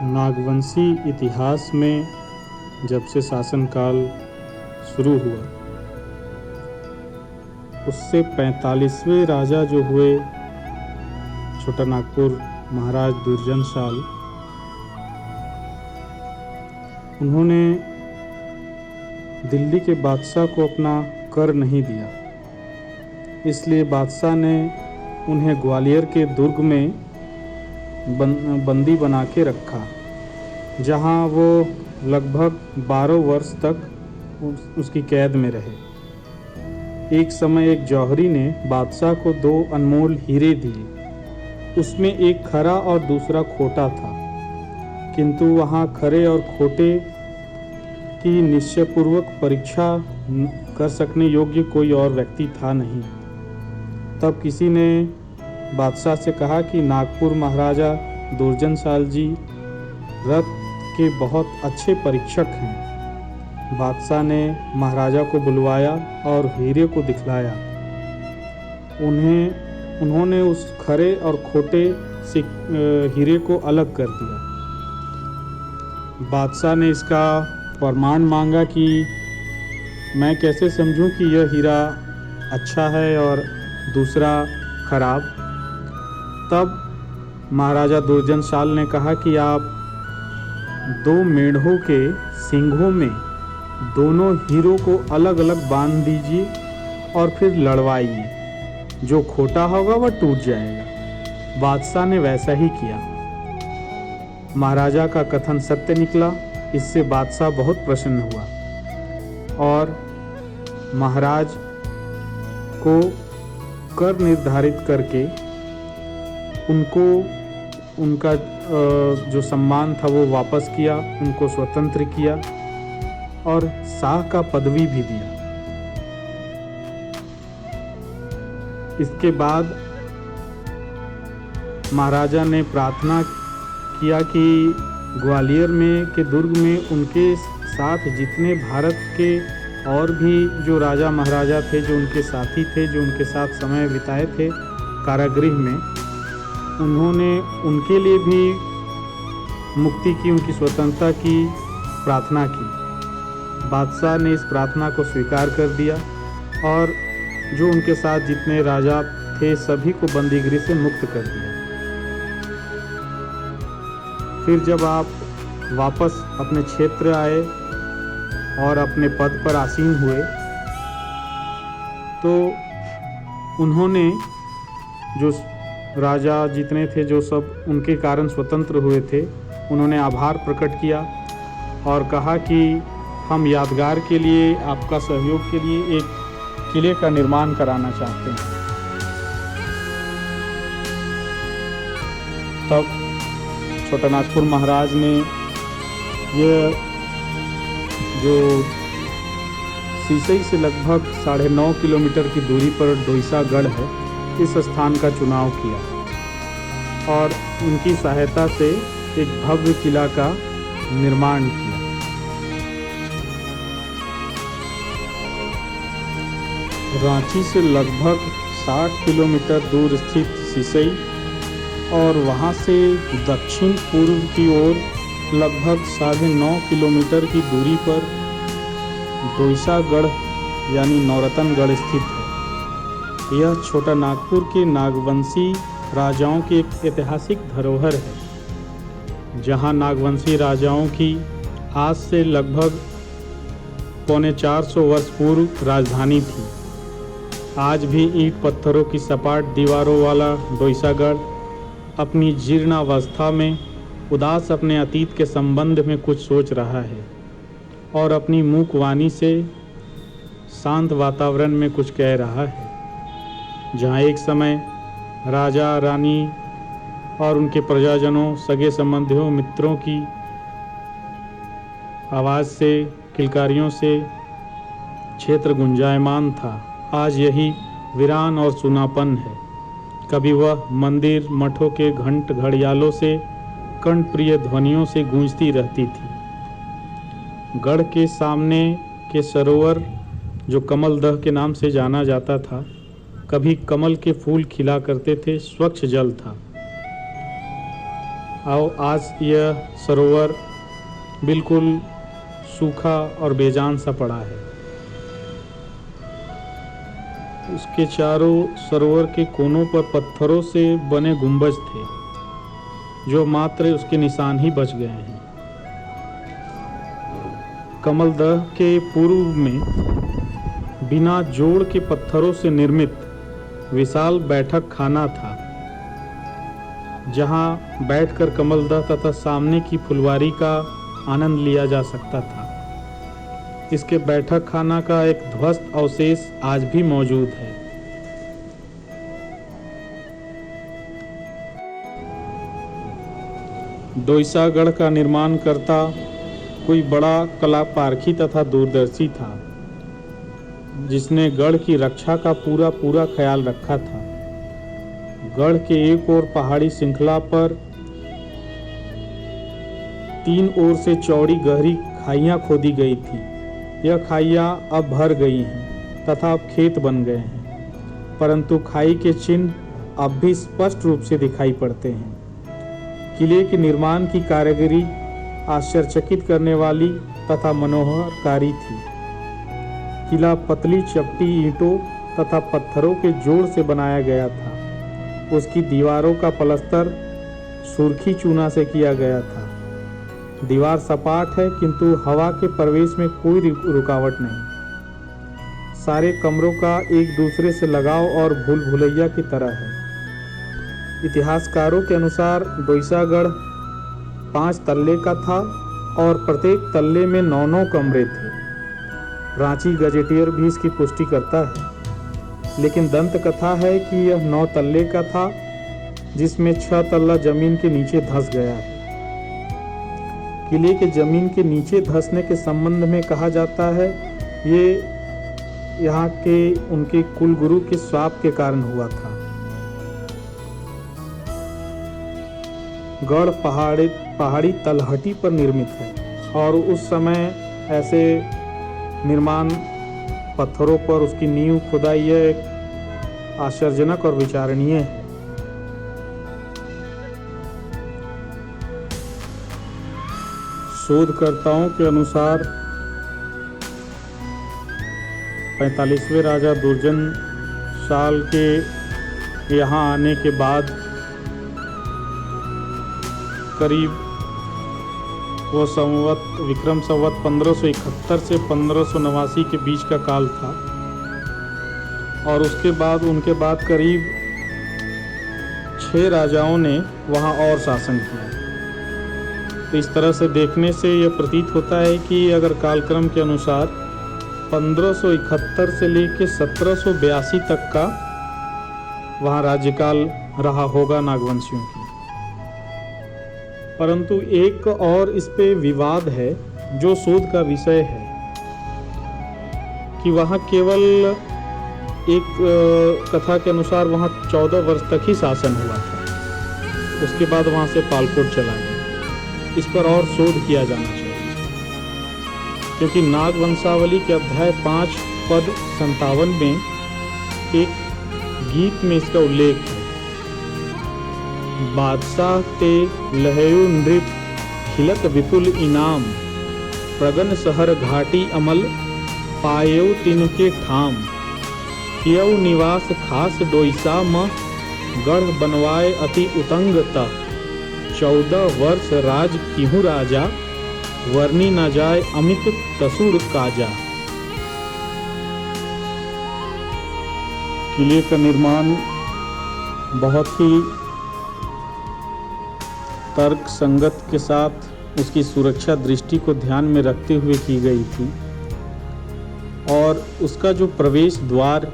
नागवंशी इतिहास में जब से शासनकाल शुरू हुआ उससे 45वें राजा जो हुए छोटा नागपुर महाराज दुर्जनशाल, उन्होंने दिल्ली के बादशाह को अपना कर नहीं दिया। इसलिए बादशाह ने उन्हें ग्वालियर के दुर्ग में बंदी बना के रखा, जहां वो लगभग 12 वर्ष तक उसकी कैद में रहे। एक समय एक जौहरी ने बादशाह को 2 अनमोल हीरे दिए। उसमें एक खरा और दूसरा खोटा था, किंतु वहां खरे और खोटे की निश्चयपूर्वक परीक्षा कर सकने योग्य कोई और व्यक्ति था नहीं। तब किसी ने बादशाह से कहा कि नागपुर महाराजा दुर्जनशाल जी रथ के बहुत अच्छे परीक्षक हैं। बादशाह ने महाराजा को बुलवाया और हीरे को दिखलाया। उन्होंने उस खरे और खोटे से हीरे को अलग कर दिया। बादशाह ने इसका प्रमाण मांगा कि मैं कैसे समझूं कि यह हीरा अच्छा है और दूसरा खराब। तब महाराजा दुर्जनशाल ने कहा कि आप 2 मेढ़ों के सींगों में दोनों हीरों को अलग अलग बांध दीजिए और फिर लड़वाइए। जो खोटा होगा वह टूट जाएगा। बादशाह ने वैसा ही किया। महाराजा का कथन सत्य निकला। इससे बादशाह बहुत प्रसन्न हुआ और महाराज को कर निर्धारित करके उनका जो सम्मान था वो वापस किया, उनको स्वतंत्र किया और शाह का पदवी भी दिया। इसके बाद महाराजा ने प्रार्थना किया कि ग्वालियर में के दुर्ग में उनके साथ जितने भारत के और भी जो राजा महाराजा थे, जो उनके साथी थे, जो उनके साथ समय बिताए थे कारागृह में, उन्होंने उनके लिए भी मुक्ति की, उनकी स्वतंत्रता की प्रार्थना की। बादशाह ने इस प्रार्थना को स्वीकार कर दिया और जो उनके साथ जितने राजा थे सभी को बंदीगृह से मुक्त कर दिया। फिर जब आप वापस अपने क्षेत्र आए और अपने पद पर आसीन हुए तो उन्होंने जो राजा जितने थे, जो सब उनके कारण स्वतंत्र हुए थे, उन्होंने आभार प्रकट किया और कहा कि हम यादगार के लिए, आपका सहयोग के लिए एक किले का निर्माण कराना चाहते हैं। तब छोटा नागपुर महाराज ने यह जो सीसई से लगभग 9.5 किलोमीटर की दूरी पर डोईसागढ़ है, इस स्थान का चुनाव किया और उनकी सहायता से एक भव्य किला का निर्माण किया। रांची से लगभग 60 किलोमीटर दूर स्थित सीसई और वहां से दक्षिण पूर्व की ओर लगभग 9.5 किलोमीटर की दूरी पर डोईसागढ़ यानी नौरतनगढ़ स्थित है। यह छोटा नागपुर के नागवंशी राजाओं की एक ऐतिहासिक धरोहर है, जहां नागवंशी राजाओं की आज से लगभग 450 वर्ष पूर्व राजधानी थी। आज भी ईंट पत्थरों की सपाट दीवारों वाला डोईसागढ़ अपनी जीर्णावस्था में उदास अपने अतीत के संबंध में कुछ सोच रहा है और अपनी मूक वाणी से शांत वातावरण में कुछ कह रहा है। जहाँ एक समय राजा रानी और उनके प्रजाजनों, सगे संबंधियों, मित्रों की आवाज़ से, किलकारियों से क्षेत्र गुंजायमान था, आज यही वीरान और सुनापन है। कभी वह मंदिर मठों के घंट घड़ियालों से, कर्णप्रिय ध्वनियों से गूंजती रहती थी। गढ़ के सामने के सरोवर जो कमलदह के नाम से जाना जाता था, कभी कमल के फूल खिला करते थे, स्वच्छ जल था। आज यह सरोवर बिल्कुल सूखा और बेजान सा पड़ा है। उसके चारों सरोवर के कोनों पर पत्थरों से बने गुंबज थे, जो मात्र उसके निशान ही बच गए हैं। कमलदह के पूर्व में बिना जोड़ के पत्थरों से निर्मित विशाल बैठक खाना था, जहां बैठकर कमलदह तथा सामने की फुलवारी का आनंद लिया जा सकता था। इसके बैठक खाना का एक ध्वस्त अवशेष आज भी मौजूद है। दोईसागढ़ का निर्माण करता कोई बड़ा कला पारखी तथा दूरदर्शी था, जिसने गढ़ की रक्षा का पूरा ख्याल रखा था। गढ़ के एक ओर पहाड़ी श्रृंखला पर 3 ओर से चौड़ी गहरी खाइयां खोदी गई थी। यह खाइयां अब भर गई हैं तथा अब खेत बन गए हैं, परंतु खाई के चिन्ह अब भी स्पष्ट रूप से दिखाई पड़ते हैं। किले के निर्माण की कारीगरी आश्चर्यचकित करने वाली तथा मनोहरकारी थी। किला पतली चपटी ईंटों तथा पत्थरों के जोड़ से बनाया गया था। उसकी दीवारों का पलस्तर सुर्खी चूना से किया गया था। दीवार सपाट है, किंतु हवा के प्रवेश में कोई रुकावट नहीं। सारे कमरों का एक दूसरे से लगाव और भूल भुलैया की तरह है। इतिहासकारों के अनुसार दोईसागढ़ 5 तल्ले का था और प्रत्येक तल्ले में 9 कमरे थे। रांची गजेटियर भी इसकी पुष्टि करता है, लेकिन दंत कथा है कि यह 9 तल्ले का था, जिसमें 6 तल्ला जमीन के नीचे धंस गया है। किले के जमीन के नीचे धंसने के संबंध में कहा जाता है, ये यहाँ के उनके कुलगुरु के श्राप के कारण हुआ था। गढ़ पहाड़ी तलहटी पर निर्मित है और उस समय ऐसे निर्माण पत्थरों पर उसकी नींव खुदाई यह एक आश्चर्यजनक और विचारणीय है। शोधकर्ताओं के अनुसार 45वें राजा दुर्जन साल के यहाँ आने के बाद करीब वो विक्रम संवत 1571 से 1589 के बीच का काल था, और उसके बाद उनके बाद करीब 6 राजाओं ने वहाँ और शासन किया। तो इस तरह से देखने से यह प्रतीत होता है कि अगर कालक्रम के अनुसार 1571 से लेकर 1782 तक का वहाँ राज्यकाल रहा होगा नागवंशियों की। परंतु एक और इस पे विवाद है, जो शोध का विषय है, कि वहाँ केवल एक कथा के अनुसार वहाँ 14 वर्ष तक ही शासन हुआ था। उसके बाद वहाँ से पालकोट चला गया। इस पर और शोध किया जाना चाहिए, क्योंकि नागवंशावली के अध्याय 5 पद 57 में एक गीत में इसका उल्लेख है। बादशाह ते लहयु नृप खिलत विपुल इनाम, प्रगन शहर घाटी अमल पायउ तिनके ठाम, कियउ निवास खास डोईसा म गढ़ बनवाए अति उतंगता, 14 वर्ष राज किहु राजा, वर्णी न जाय अमित तसुर काजा। किले का निर्माण बहुत ही तर्क संगत के साथ उसकी सुरक्षा दृष्टि को ध्यान में रखते हुए की गई थी, और उसका जो प्रवेश द्वार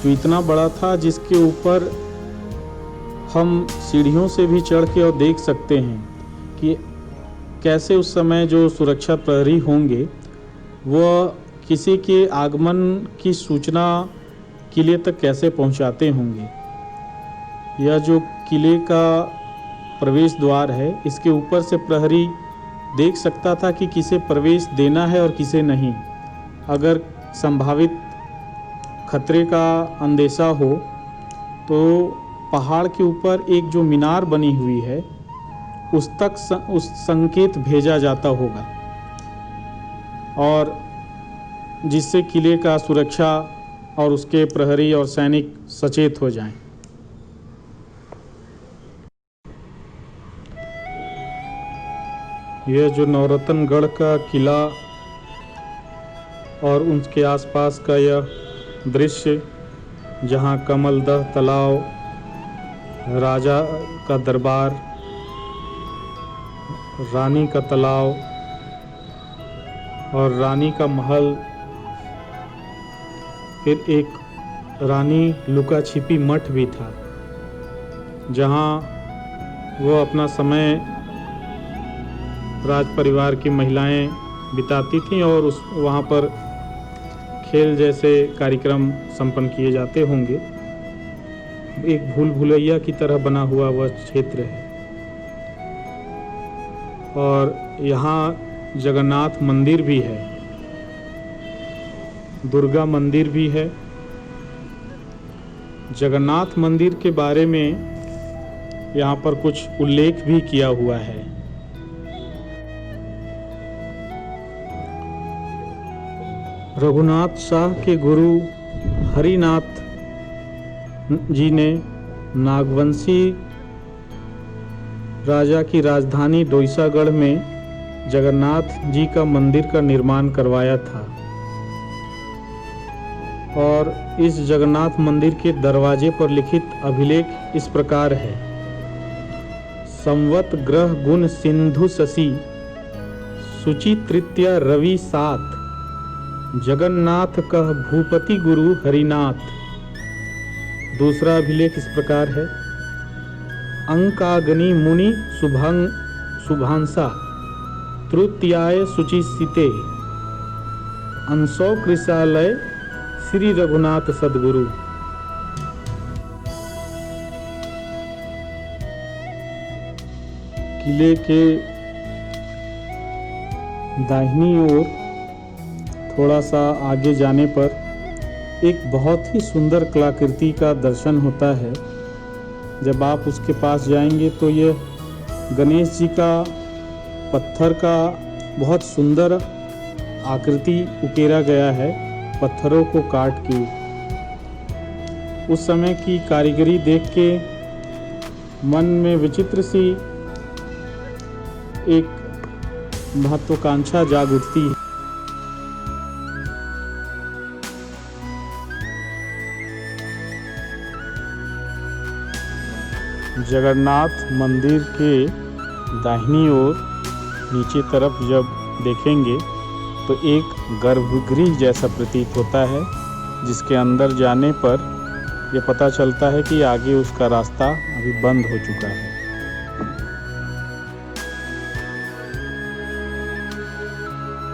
जो इतना बड़ा था, जिसके ऊपर हम सीढ़ियों से भी चढ़ के और देख सकते हैं कि कैसे उस समय जो सुरक्षा प्रहरी होंगे वह किसी के आगमन की सूचना किले तक कैसे पहुंचाते होंगे। यह जो किले का प्रवेश द्वार है, इसके ऊपर से प्रहरी देख सकता था कि किसे प्रवेश देना है और किसे नहीं। अगर संभावित खतरे का अंदेशा हो तो पहाड़ के ऊपर एक जो मीनार बनी हुई है उस तक उस संकेत भेजा जाता होगा, और जिससे किले का सुरक्षा और उसके प्रहरी और सैनिक सचेत हो जाएं। यह जो नवरत्नगढ़ का किला और उसके आसपास का यह दृश्य, जहाँ कमलदह तालाब, राजा का दरबार, रानी का तालाब और रानी का महल, फिर एक रानी लुका छिपी मठ भी था, जहाँ वो अपना समय राज परिवार की महिलाएं बिताती थीं और वहाँ पर खेल जैसे कार्यक्रम संपन्न किए जाते होंगे। एक भूल भुलैया की तरह बना हुआ वह क्षेत्र है। और यहाँ जगन्नाथ मंदिर भी है, दुर्गा मंदिर भी है। जगन्नाथ मंदिर के बारे में यहाँ पर कुछ उल्लेख भी किया हुआ है। रघुनाथ शाह के गुरु हरिनाथ जी ने नागवंशी राजा की राजधानी डोईसागढ़ में जगन्नाथ जी का मंदिर का निर्माण करवाया था। और इस जगन्नाथ मंदिर के दरवाजे पर लिखित अभिलेख इस प्रकार है: संवत ग्रह गुण सिंधु शशि, सुचि तृतीया रवि सात, जगन्नाथ कह भूपति गुरु हरिनाथ। दूसरा अभिलेख इस प्रकार है: अंकाग्नि मुनि शुभांसा, तृतीयाय शुचिसिते, अंशो कृशालय श्री रघुनाथ सद्गुरु। किले के दाहिनी ओर थोड़ा सा आगे जाने पर एक बहुत ही सुंदर कलाकृति का दर्शन होता है। जब आप उसके पास जाएंगे तो यह गणेश जी का पत्थर का बहुत सुंदर आकृति उकेरा गया है, पत्थरों को काट के। उस समय की कारीगरी देख के मन में विचित्र सी एक महत्वाकांक्षा जाग उठती है। जगन्नाथ मंदिर के दाहिनी ओर नीचे तरफ जब देखेंगे तो एक गर्भगृह जैसा प्रतीत होता है, जिसके अंदर जाने पर यह पता चलता है कि आगे उसका रास्ता अभी बंद हो चुका है।